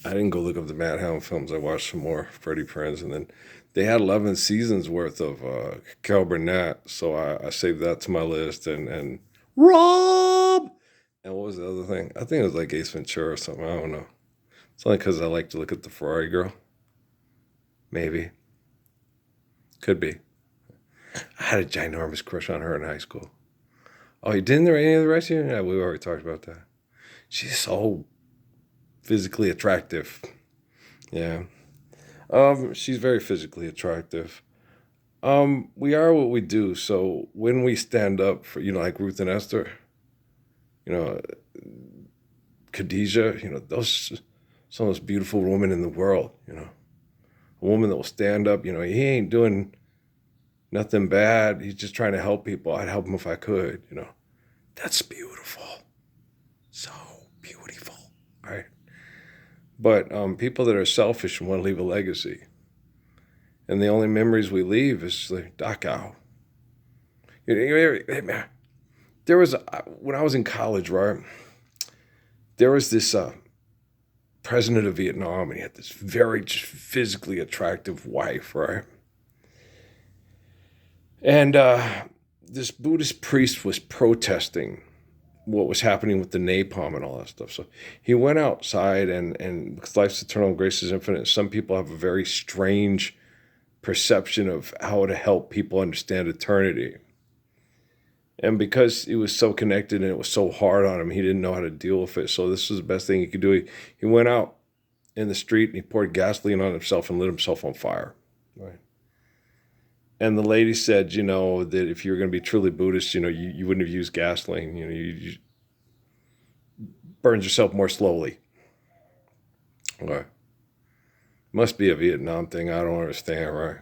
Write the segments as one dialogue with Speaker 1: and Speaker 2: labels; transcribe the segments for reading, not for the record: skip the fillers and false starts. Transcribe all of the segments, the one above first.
Speaker 1: I didn't go look up the Mad Hound films. I watched some more Freddie Prinze, and then they had 11 seasons worth of Carol Burnett, so I saved that to my list. And Rob, and what was the other thing? I think it was like Ace Ventura or something. I don't know. It's only because I like to look at the Ferrari girl. Maybe, could be. I had a ginormous crush on her in high school. Oh, you didn't there any of the rest of you? Yeah, we already talked about that. She's so physically attractive. Yeah. She's very physically attractive. We are what we do. So when we stand up for, like Ruth and Esther, you know, Khadijah, those some of the most beautiful women in the world, a woman that will stand up, he ain't doing nothing bad. He's just trying to help people. I'd help him if I could. That's beautiful. So beautiful. Right. But people that are selfish and want to leave a legacy, and the only memories we leave is like Dachau. There was when I was in college, right? There was this president of Vietnam, and he had this very just physically attractive wife, right? And this Buddhist priest was protesting what was happening with the napalm and all that stuff. So he went outside, and because life's eternal, grace is infinite. Some people have a very strange perception of how to help people understand eternity. And because he was so connected and it was so hard on him, he didn't know how to deal with it. So this was the best thing he could do. He went out in the street and he poured gasoline on himself and lit himself on fire. Right. And the lady said, that if you were going to be truly Buddhist, you wouldn't have used gasoline. You burned yourself more slowly. Right. Must be a Vietnam thing. I don't understand, right?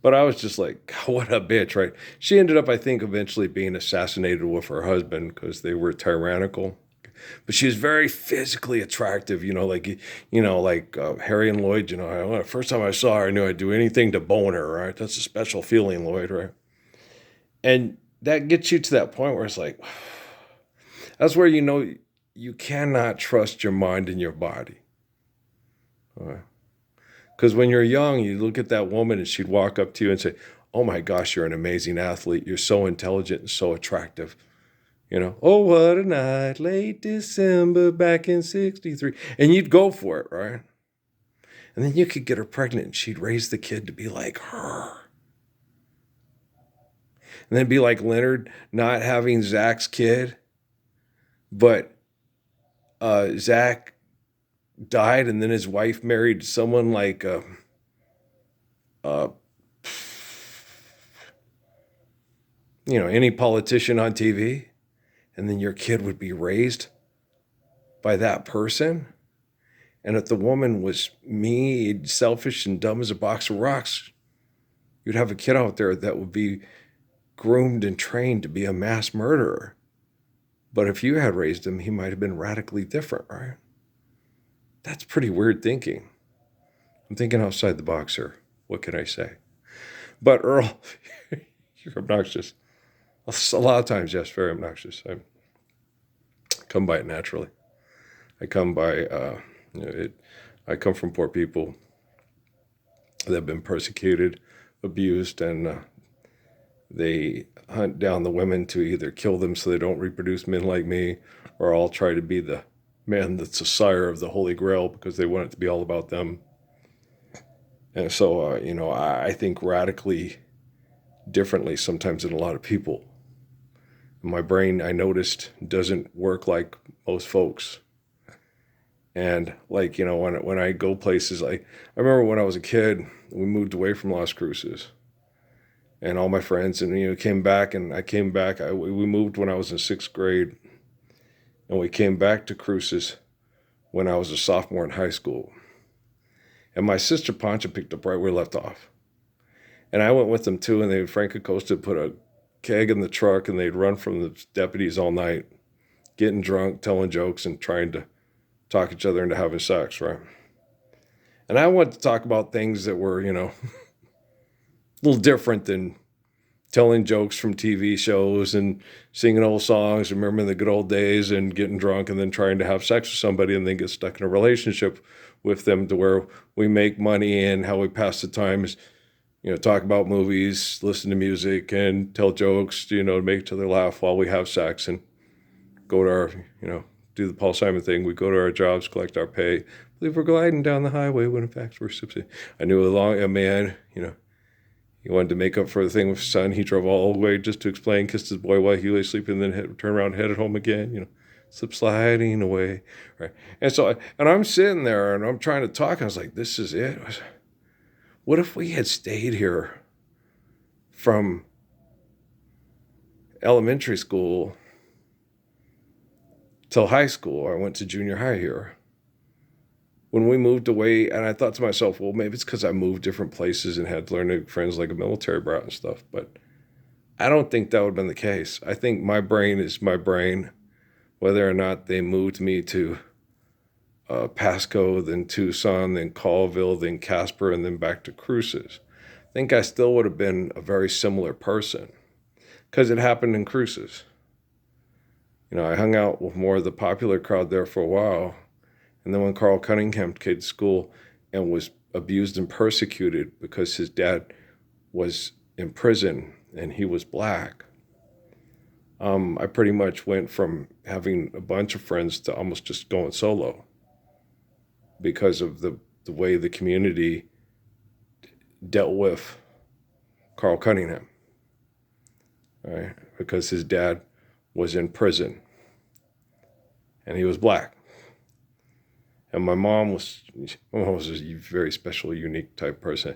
Speaker 1: But I was just like, what a bitch, right? She ended up, I think, eventually being assassinated with her husband because they were tyrannical. But she was very physically attractive, Harry and Lloyd. First time I saw her, I knew I'd do anything to bone her, right? That's a special feeling, Lloyd, right? And that gets you to that point where it's like, that's where you cannot trust your mind and your body. Right? Because when you're young, you look at that woman and she'd walk up to you and say, oh my gosh, you're an amazing athlete. You're so intelligent and so attractive. Oh, what a night, late December back in 63. And you'd go for it, right? And then you could get her pregnant and she'd raise the kid to be like her. And then be like Leonard not having Zach's kid, but Zach died and then his wife married someone like uh, any politician on TV, and then your kid would be raised by that person. And if the woman was mean, selfish, and dumb as a box of rocks, you'd have a kid out there that would be groomed and trained to be a mass murderer. But if you had raised him, he might have been radically different, right? That's pretty weird thinking. I'm thinking outside the box here. What can I say? But Earl, you're obnoxious. A lot of times, yes, very obnoxious. I come by it naturally. I come by it. I come from poor people that have been persecuted, abused, and they hunt down the women to either kill them so they don't reproduce men like me, or I'll try to be the man that's the sire of the Holy Grail because they want it to be all about them. And so, I think radically differently sometimes than a lot of people. My brain, I noticed, doesn't work like most folks. And when I go places, I remember when I was a kid, we moved away from Las Cruces, and all my friends, and came back, and I came back. We moved when I was in sixth grade, and we came back to Cruces when I was a sophomore in high school. And my sister Pancha picked up right where we left off, and I went with them too. And Frank Acosta put a keg in the truck, and they'd run from the deputies all night, getting drunk, telling jokes, and trying to talk each other into having sex, right? And I wanted to talk about things that were, a little different than telling jokes from TV shows and singing old songs, remembering the good old days and getting drunk and then trying to have sex with somebody and then get stuck in a relationship with them to where we make money, and how we pass the time is, talk about movies, listen to music, and tell jokes, to make each other laugh while we have sex and go to our, do the Paul Simon thing. We go to our jobs, collect our pay, believe we're gliding down the highway when in fact we're subsisting. I knew a man, he wanted to make up for the thing with his son. He drove all the way just to explain, kissed his boy while he lay sleeping, and then turned around and headed home again, slip sliding away. Right. And so, and I'm sitting there and I'm trying to talk. I was like, this is it. What if we had stayed here from elementary school till high school? I went to junior high here. When we moved away, and I thought to myself, well, maybe it's because I moved different places and had to learn to make friends like a military brat and stuff. But I don't think that would have been the case. I think my brain is my brain, whether or not they moved me to Pasco, then Tucson, then Colville, then Casper, and then back to Cruces. I think I still would have been a very similar person because it happened in Cruces. I hung out with more of the popular crowd there for a while. And then when Carl Cunningham came to school and was abused and persecuted because his dad was in prison and he was black, I pretty much went from having a bunch of friends to almost just going solo because of the way the community dealt with Carl Cunningham, right? Because his dad was in prison and he was black. And my mom was a very special, unique type person.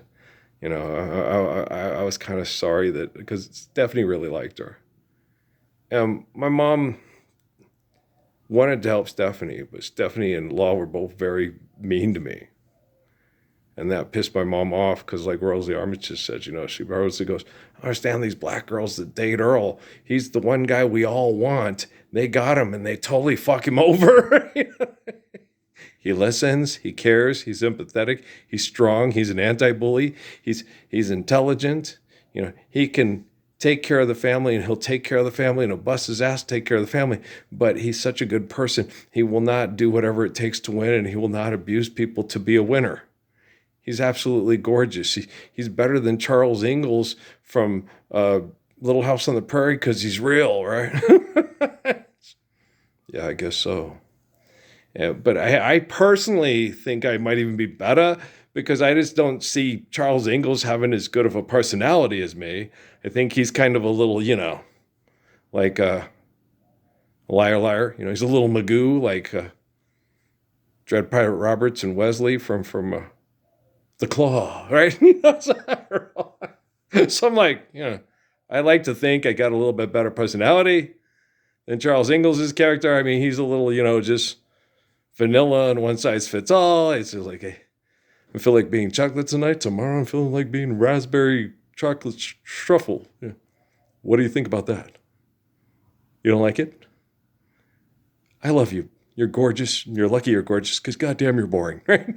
Speaker 1: I was kind of sorry that, because Stephanie really liked her. And my mom wanted to help Stephanie, but Stephanie and Law were both very mean to me. And that pissed my mom off because, like Rosalie Armitage said, she Rosalie goes, I understand these black girls that date Earl. He's the one guy we all want. They got him and they totally fuck him over. He listens, he cares, he's empathetic, he's strong, he's an anti-bully, he's intelligent, he can take care of the family and he'll take care of the family and he'll bust his ass to take care of the family, but he's such a good person. He will not do whatever it takes to win, and he will not abuse people to be a winner. He's absolutely gorgeous. He's better than Charles Ingalls from Little House on the Prairie because he's real, right? Yeah, I guess so. Yeah, but I personally think I might even be better because I just don't see Charles Ingalls having as good of a personality as me. I think he's kind of a little, like a liar. He's a little Magoo, like Dread Pirate Roberts and Wesley from The Claw, right? So I'm like, I like to think I got a little bit better personality than Charles Ingalls' character. I mean, he's a little, just vanilla and one size fits all. It's just like, I feel like being chocolate tonight. Tomorrow I'm feeling like being raspberry chocolate truffle. Yeah. What do you think about that? You don't like it? I love you. You're gorgeous. You're lucky you're gorgeous because goddamn you're boring. Right?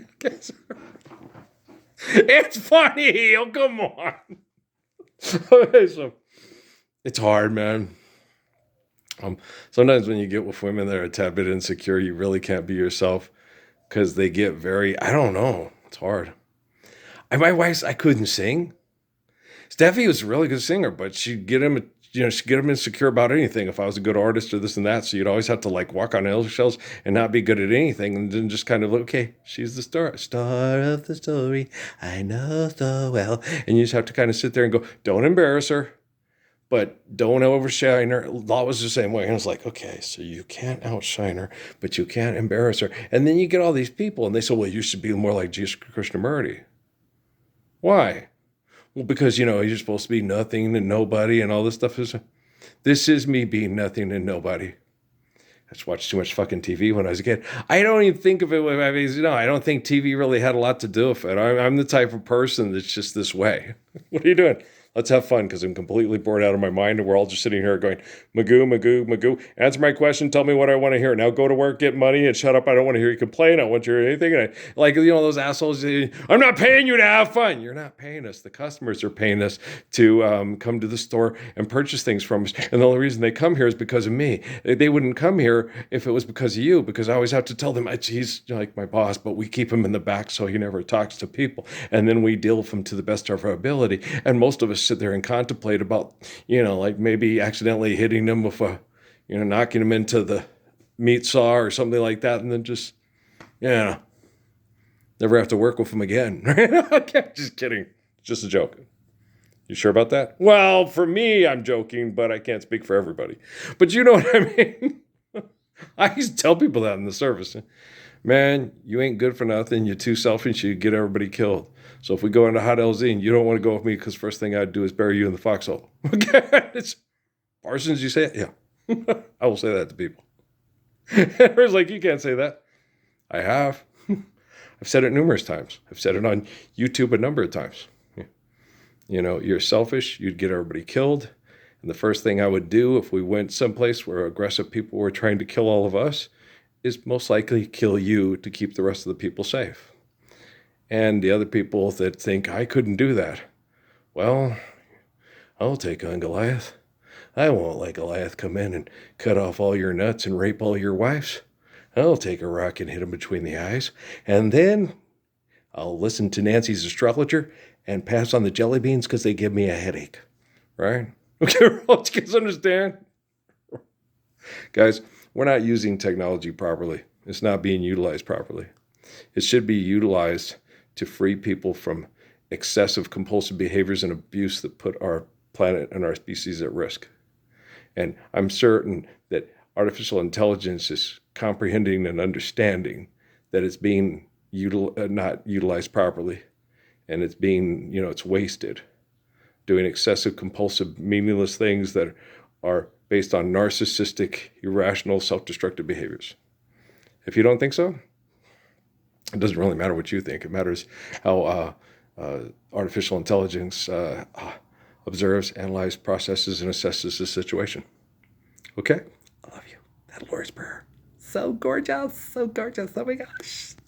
Speaker 1: It's funny. Oh, come on. Okay, so it's hard, man. Sometimes when you get with women that are a tad bit insecure, you really can't be yourself because they get very, I don't know. It's hard. I couldn't sing. Steffi was a really good singer, but she'd get him insecure about anything if I was a good artist or this and that. So you'd always have to walk on eggshells and not be good at anything, and then just kind of, okay, she's the star of the story. I know so well. And you just have to kind of sit there and go, don't embarrass her, but don't overshine her. Law was the same way. And I was like, okay, so you can't outshine her, but you can't embarrass her. And then you get all these people, and they say, well, you should be more like Jesus Krishnamurti. Why? Well, because, you're supposed to be nothing and nobody and all this stuff. This is me being nothing and nobody. I just watched too much fucking TV when I was a kid. I don't even think of it. I don't think TV really had a lot to do with it. I'm the type of person that's just this way. What are you doing? Let's have fun because I'm completely bored out of my mind and we're all just sitting here going, Magoo, Magoo, Magoo. Answer my question. Tell me what I want to hear. Now go to work, get money, and shut up. I don't want to hear you complain. I don't want you to hear anything. And those assholes, I'm not paying you to have fun. You're not paying us. The customers are paying us to come to the store and purchase things from us. And the only reason they come here is because of me. They wouldn't come here if it was because of you, because I always have to tell them, he's like my boss, but we keep him in the back so he never talks to people. And then we deal with him to the best of our ability. And most of us sit there and contemplate about, maybe accidentally hitting them with knocking them into the meat saw or something like that. And then just, never have to work with them again. Just kidding. It's just a joke. You sure about that? Well, for me, I'm joking, but I can't speak for everybody. But you know what I mean? I used to tell people that in the service. Man, you ain't good for nothing. You're too selfish. You get everybody killed. So if we go into Hot LZ and you don't want to go with me because first thing I'd do is bury you in the foxhole. Okay? It's Parsons, you say it? Yeah. I will say that to people. It's like, you can't say that. I have. I've said it numerous times. I've said it on YouTube a number of times. You're selfish. You'd get everybody killed. And the first thing I would do if we went someplace where aggressive people were trying to kill all of us is most likely kill you to keep the rest of the people safe. And the other people that think I couldn't do that, well, I'll take on Goliath. I won't let Goliath come in and cut off all your nuts and rape all your wives. I'll take a rock and hit him between the eyes. And then I'll listen to Nancy's astrologer and pass on the jelly beans because they give me a headache. Right? Okay, you guys understand? Guys, we're not using technology properly. It's not being utilized properly. It should be utilized to free people from excessive compulsive behaviors and abuse that put our planet and our species at risk. And I'm certain that artificial intelligence is comprehending and understanding that it's being not utilized properly, and it's being, it's wasted, doing excessive, compulsive, meaningless things that are based on narcissistic, irrational, self-destructive behaviors. If you don't think so, it doesn't really matter what you think. It matters how artificial intelligence observes, analyzes, processes, and assesses the situation. Okay? I love you. That Lord's Prayer. So gorgeous. So gorgeous. Oh my gosh.